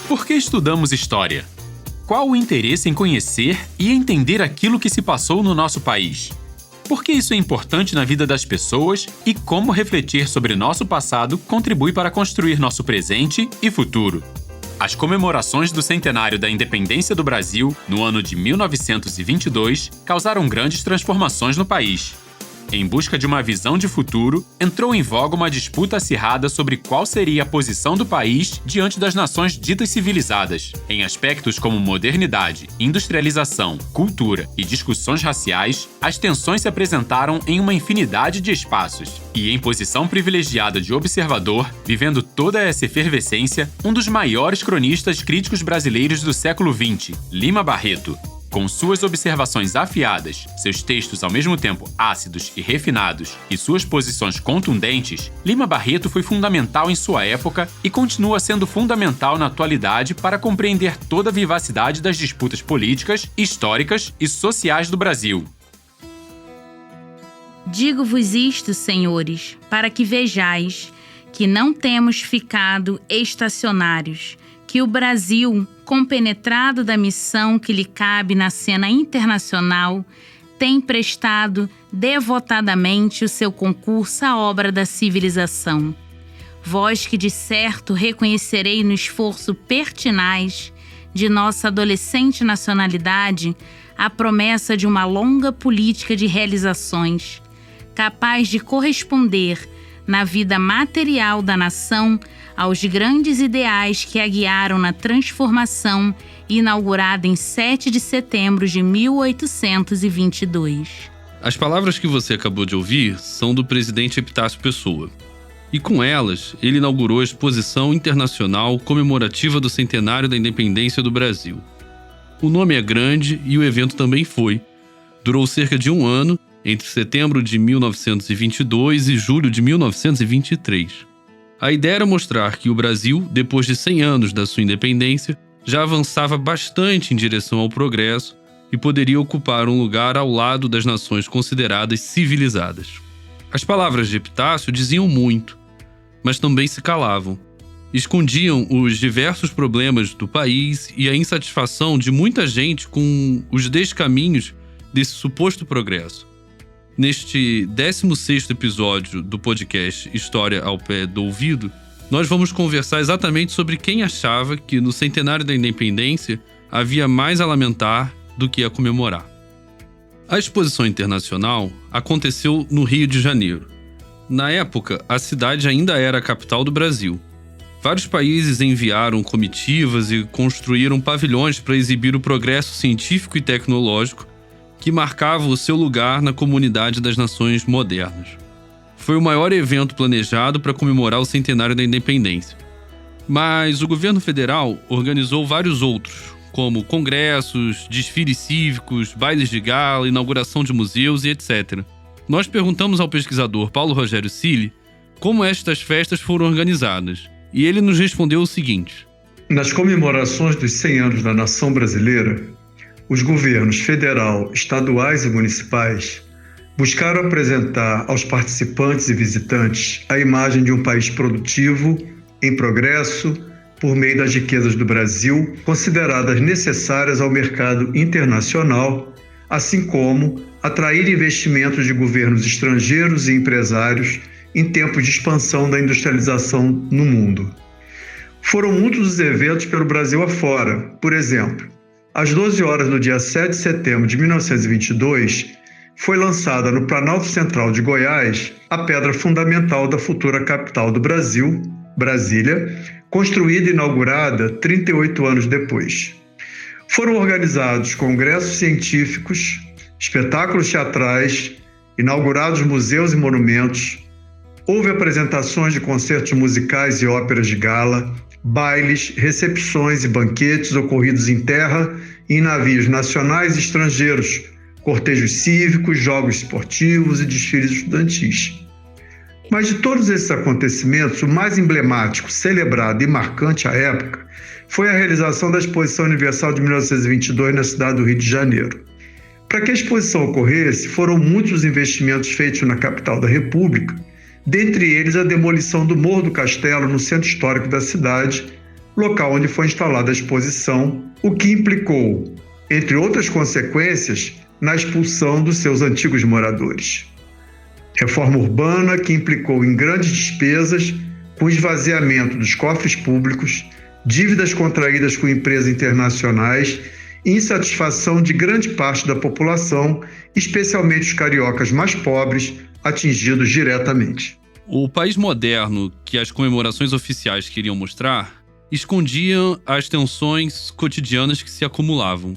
Por que estudamos história? Qual o interesse em conhecer e entender aquilo que se passou no nosso país? Por que isso é importante na vida das pessoas e como refletir sobre nosso passado contribui para construir nosso presente e futuro? As comemorações do centenário da independência do Brasil, no ano de 1922, causaram grandes transformações no país. Em busca de uma visão de futuro, entrou em voga uma disputa acirrada sobre qual seria a posição do país diante das nações ditas civilizadas. Em aspectos como modernidade, industrialização, cultura e discussões raciais, as tensões se apresentaram em uma infinidade de espaços. E em posição privilegiada de observador, vivendo toda essa efervescência, um dos maiores cronistas críticos brasileiros do século XX, Lima Barreto. Com suas observações afiadas, seus textos ao mesmo tempo ácidos e refinados e suas posições contundentes, Lima Barreto foi fundamental em sua época e continua sendo fundamental na atualidade para compreender toda a vivacidade das disputas políticas, históricas e sociais do Brasil. Digo-vos isto, senhores, para que vejais que não temos ficado estacionários, que o Brasil, compenetrado da missão que lhe cabe na cena internacional, tem prestado devotadamente o seu concurso à obra da civilização. Vós que de certo reconhecerei no esforço pertinaz de nossa adolescente nacionalidade a promessa de uma longa política de realizações, capaz de corresponder na vida material da nação aos grandes ideais que a guiaram na transformação inaugurada em 7 de setembro de 1822. As palavras que você acabou de ouvir são do presidente Epitácio Pessoa. E com elas, ele inaugurou a Exposição Internacional Comemorativa do Centenário da Independência do Brasil. O nome é grande e o evento também foi. Durou cerca de um ano, entre setembro de 1922 e julho de 1923. A ideia era mostrar que o Brasil, depois de 100 anos da sua independência, já avançava bastante em direção ao progresso e poderia ocupar um lugar ao lado das nações consideradas civilizadas. As palavras de Epitácio diziam muito, mas também se calavam. Escondiam os diversos problemas do país e a insatisfação de muita gente com os descaminhos desse suposto progresso. Neste 16º episódio do podcast História ao Pé do Ouvido, nós vamos conversar exatamente sobre quem achava que no centenário da independência havia mais a lamentar do que a comemorar. A exposição internacional aconteceu no Rio de Janeiro. Na época, a cidade ainda era a capital do Brasil. Vários países enviaram comitivas e construíram pavilhões para exibir o progresso científico e tecnológico que marcava o seu lugar na comunidade das nações modernas. Foi o maior evento planejado para comemorar o centenário da independência. Mas o governo federal organizou vários outros, como congressos, desfiles cívicos, bailes de gala, inauguração de museus e etc. Nós perguntamos ao pesquisador Paulo Rogério Cili como estas festas foram organizadas, e ele nos respondeu o seguinte: nas comemorações dos 100 anos da nação brasileira, os governos federal, estaduais e municipais buscaram apresentar aos participantes e visitantes a imagem de um país produtivo, em progresso, por meio das riquezas do Brasil, consideradas necessárias ao mercado internacional, assim como atrair investimentos de governos estrangeiros e empresários em tempos de expansão da industrialização no mundo. Foram muitos os eventos pelo Brasil afora. Por exemplo, às 12 horas do dia 7 de setembro de 1922, foi lançada no Planalto Central de Goiás a pedra fundamental da futura capital do Brasil, Brasília, construída e inaugurada 38 anos depois. Foram organizados congressos científicos, espetáculos teatrais, inaugurados museus e monumentos, houve apresentações de concertos musicais e óperas de gala, bailes, recepções e banquetes ocorridos em terra e em navios nacionais e estrangeiros, cortejos cívicos, jogos esportivos e desfiles estudantis. Mas de todos esses acontecimentos, o mais emblemático, celebrado e marcante à época foi a realização da Exposição Universal de 1922 na cidade do Rio de Janeiro. Para que a exposição ocorresse, foram muitos os investimentos feitos na capital da República, dentre eles a demolição do Morro do Castelo, no centro histórico da cidade, local onde foi instalada a exposição, o que implicou, entre outras consequências, na expulsão dos seus antigos moradores. Reforma urbana que implicou em grandes despesas, com esvaziamento dos cofres públicos, dívidas contraídas com empresas internacionais e insatisfação de grande parte da população, especialmente os cariocas mais pobres, atingidos diretamente. O país moderno que as comemorações oficiais queriam mostrar escondiam as tensões cotidianas que se acumulavam.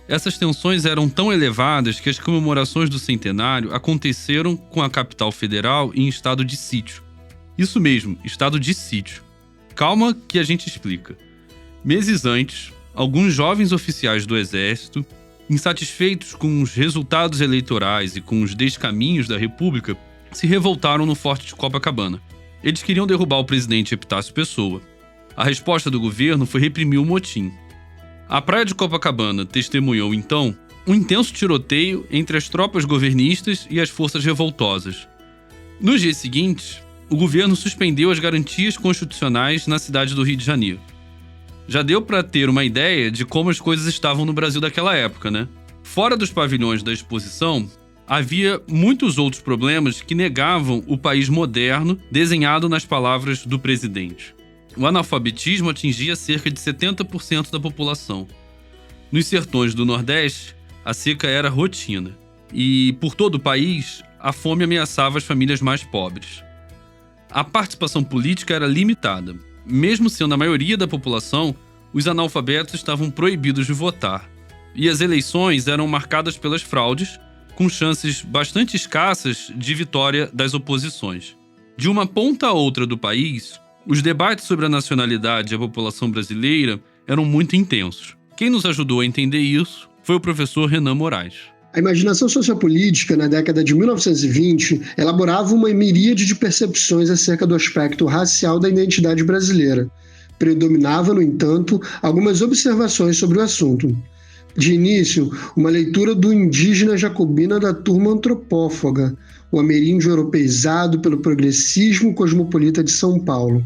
Essas tensões eram tão elevadas que as comemorações do centenário aconteceram com a capital federal em estado de sítio. Isso mesmo, estado de sítio. Calma que a gente explica. Meses antes, alguns jovens oficiais do Exército, insatisfeitos com os resultados eleitorais e com os descaminhos da República, se revoltaram no Forte de Copacabana. Eles queriam derrubar o presidente Epitácio Pessoa. A resposta do governo foi reprimir o motim. A praia de Copacabana testemunhou, então, um intenso tiroteio entre as tropas governistas e as forças revoltosas. Nos dias seguintes, o governo suspendeu as garantias constitucionais na cidade do Rio de Janeiro. Já deu para ter uma ideia de como as coisas estavam no Brasil daquela época, né? Fora dos pavilhões da exposição, havia muitos outros problemas que negavam o país moderno desenhado nas palavras do presidente. O analfabetismo atingia cerca de 70% da população. Nos sertões do Nordeste, a seca era rotina. E, por todo o país, a fome ameaçava as famílias mais pobres. A participação política era limitada. Mesmo sendo a maioria da população, os analfabetos estavam proibidos de votar. E as eleições eram marcadas pelas fraudes, com chances bastante escassas de vitória das oposições. De uma ponta a outra do país, os debates sobre a nacionalidade e a população brasileira eram muito intensos. Quem nos ajudou a entender isso foi o professor Renan Moraes. A imaginação sociopolítica, na década de 1920, elaborava uma miríade de percepções acerca do aspecto racial da identidade brasileira. Predominava, no entanto, algumas observações sobre o assunto. De início, uma leitura do indígena jacobina da turma antropófaga, o ameríndio europeizado pelo progressismo cosmopolita de São Paulo.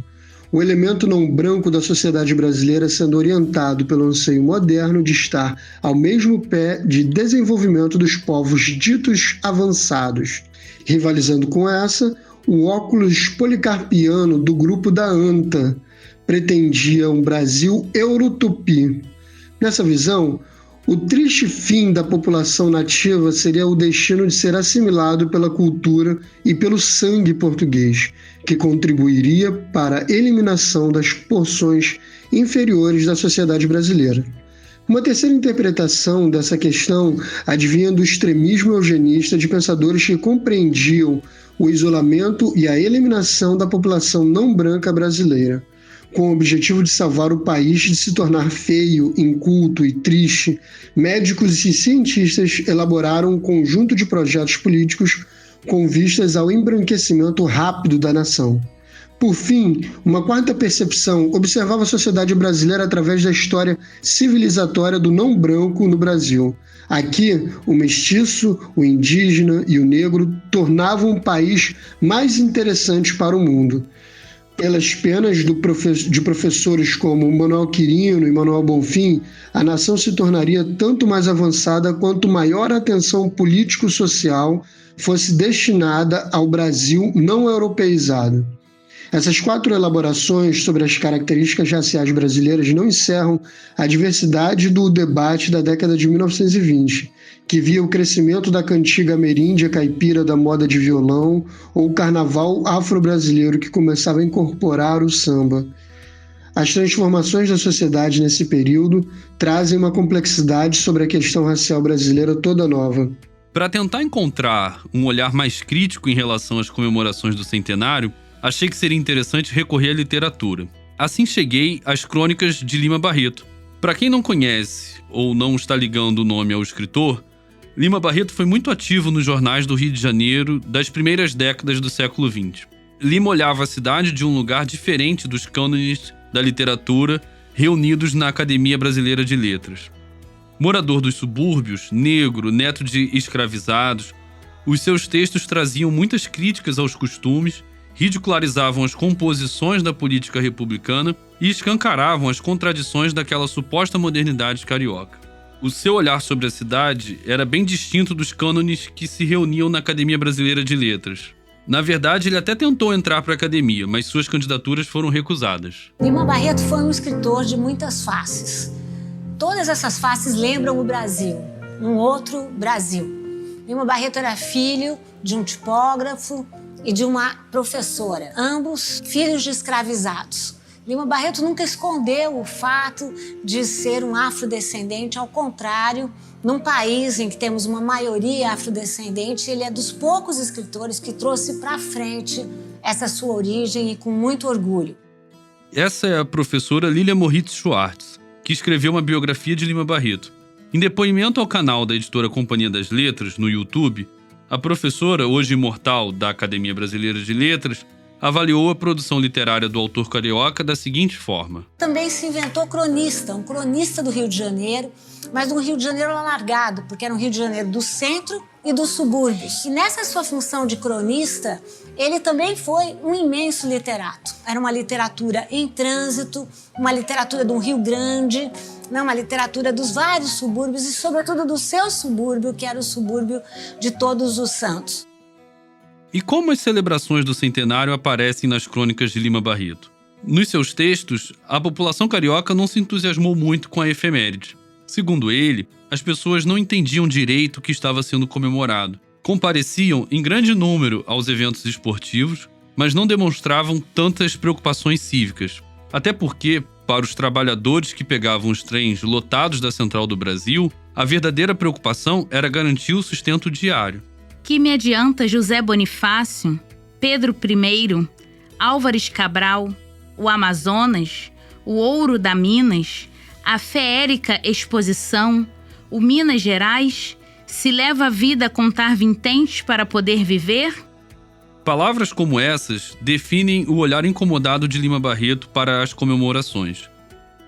O elemento não branco da sociedade brasileira sendo orientado pelo anseio moderno de estar ao mesmo pé de desenvolvimento dos povos ditos avançados. Rivalizando com essa, o óculos policarpiano do grupo da ANTA pretendia um Brasil eurotupi. Nessa visão, o triste fim da população nativa seria o destino de ser assimilado pela cultura e pelo sangue português, que contribuiria para a eliminação das porções inferiores da sociedade brasileira. Uma terceira interpretação dessa questão advinha do extremismo eugenista de pensadores que compreendiam o isolamento e a eliminação da população não branca brasileira, com o objetivo de salvar o país de se tornar feio, inculto e triste. Médicos e cientistas elaboraram um conjunto de projetos políticos com vistas ao embranquecimento rápido da nação. Por fim, uma quarta percepção observava a sociedade brasileira através da história civilizatória do não branco no Brasil. Aqui, o mestiço, o indígena e o negro tornavam o país mais interessante para o mundo. Pelas penas de professores como Manuel Quirino e Manuel Bonfim, a nação se tornaria tanto mais avançada quanto maior atenção político-social fosse destinada ao Brasil não europeizado. Essas quatro elaborações sobre as características raciais brasileiras não encerram a diversidade do debate da década de 1920, que via o crescimento da cantiga ameríndia caipira da moda de violão ou o carnaval afro-brasileiro que começava a incorporar o samba. As transformações da sociedade nesse período trazem uma complexidade sobre a questão racial brasileira toda nova. Para tentar encontrar um olhar mais crítico em relação às comemorações do centenário, achei que seria interessante recorrer à literatura. Assim cheguei às Crônicas de Lima Barreto. Para quem não conhece ou não está ligando o nome ao escritor, Lima Barreto foi muito ativo nos jornais do Rio de Janeiro das primeiras décadas do século XX. Lima olhava a cidade de um lugar diferente dos cânones da literatura reunidos na Academia Brasileira de Letras. Morador dos subúrbios, negro, neto de escravizados, os seus textos traziam muitas críticas aos costumes ridicularizavam as composições da política republicana e escancaravam as contradições daquela suposta modernidade carioca. O seu olhar sobre a cidade era bem distinto dos cânones que se reuniam na Academia Brasileira de Letras. Na verdade, ele até tentou entrar para a academia, mas suas candidaturas foram recusadas. Lima Barreto foi um escritor de muitas faces. Todas essas faces lembram o Brasil, um outro Brasil. Lima Barreto era filho de um tipógrafo e de uma professora, ambos filhos de escravizados. Lima Barreto nunca escondeu o fato de ser um afrodescendente, ao contrário, num país em que temos uma maioria afrodescendente, ele é dos poucos escritores que trouxe para frente essa sua origem e com muito orgulho. Essa é a professora Lilia Moritz Schwartz, que escreveu uma biografia de Lima Barreto. Em depoimento ao canal da editora Companhia das Letras, no YouTube, a professora, hoje imortal da Academia Brasileira de Letras, avaliou a produção literária do autor carioca da seguinte forma. Também se inventou um cronista do Rio de Janeiro, mas um Rio de Janeiro alargado, porque era um Rio de Janeiro do centro e dos subúrbios. E nessa sua função de cronista, ele também foi um imenso literato. Era uma literatura em trânsito, uma literatura de um Rio Grande, uma literatura dos vários subúrbios e, sobretudo, do seu subúrbio, que era o subúrbio de Todos os Santos. E como as celebrações do centenário aparecem nas crônicas de Lima Barreto? Nos seus textos, a população carioca não se entusiasmou muito com a efeméride. Segundo ele, as pessoas não entendiam direito o que estava sendo comemorado. Compareciam em grande número aos eventos esportivos, mas não demonstravam tantas preocupações cívicas. Até porque, para os trabalhadores que pegavam os trens lotados da Central do Brasil, a verdadeira preocupação era garantir o sustento diário. Que me adianta José Bonifácio, Pedro I, Álvares Cabral, o Amazonas, o Ouro da Minas, a feérica Exposição, o Minas Gerais, se leva a vida a contar vinténs para poder viver? Palavras como essas definem o olhar incomodado de Lima Barreto para as comemorações.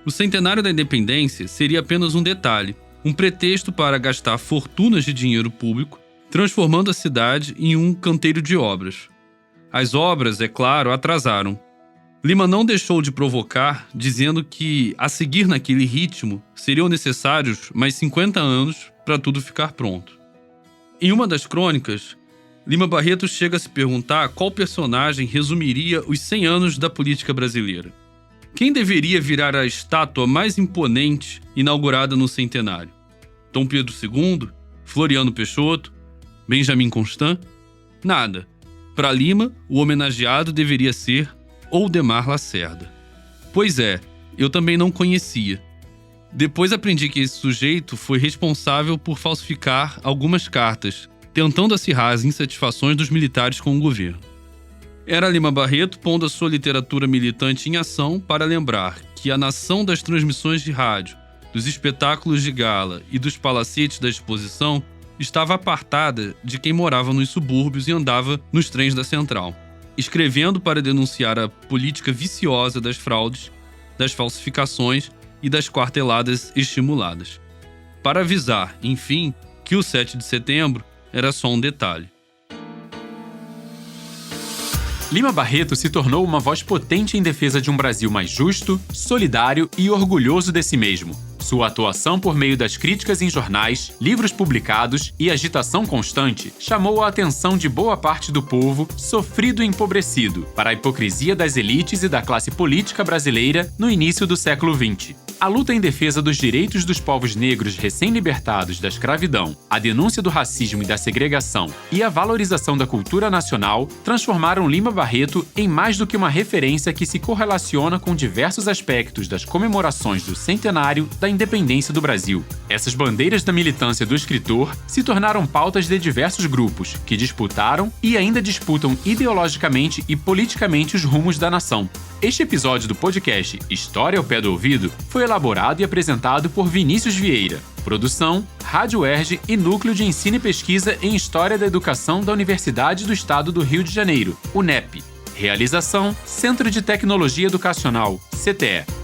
O centenário da independência seria apenas um detalhe, um pretexto para gastar fortunas de dinheiro público, transformando a cidade em um canteiro de obras. As obras, é claro, atrasaram. Lima não deixou de provocar, dizendo que, a seguir naquele ritmo, seriam necessários mais 50 anos para tudo ficar pronto. Em uma das crônicas, Lima Barreto chega a se perguntar qual personagem resumiria os 100 anos da política brasileira. Quem deveria virar a estátua mais imponente inaugurada no centenário? Dom Pedro II? Floriano Peixoto? Benjamin Constant? Nada. Para Lima, o homenageado deveria ser Oldemar Lacerda. Pois é, eu também não conhecia. Depois aprendi que esse sujeito foi responsável por falsificar algumas cartas, tentando acirrar as insatisfações dos militares com o governo. Era Lima Barreto pondo a sua literatura militante em ação para lembrar que a nação das transmissões de rádio, dos espetáculos de gala e dos palacetes da exposição estava apartada de quem morava nos subúrbios e andava nos trens da Central, escrevendo para denunciar a política viciosa das fraudes, das falsificações e das quarteladas estimuladas. Para avisar, enfim, que o 7 de setembro era só um detalhe. Lima Barreto se tornou uma voz potente em defesa de um Brasil mais justo, solidário e orgulhoso de si mesmo. Sua atuação por meio das críticas em jornais, livros publicados e agitação constante chamou a atenção de boa parte do povo sofrido e empobrecido para a hipocrisia das elites e da classe política brasileira no início do século XX. A luta em defesa dos direitos dos povos negros recém-libertados da escravidão, a denúncia do racismo e da segregação e a valorização da cultura nacional transformaram Lima Barreto em mais do que uma referência que se correlaciona com diversos aspectos das comemorações do centenário da independência do Brasil. Essas bandeiras da militância do escritor se tornaram pautas de diversos grupos que disputaram e ainda disputam ideologicamente e politicamente os rumos da nação. Este episódio do podcast História ao Pé do Ouvido foi elaborado e apresentado por Vinícius Vieira. Produção, Rádio UERJ e Núcleo de Ensino e Pesquisa em História da Educação da Universidade do Estado do Rio de Janeiro, UNEP. Realização, Centro de Tecnologia Educacional, CTE.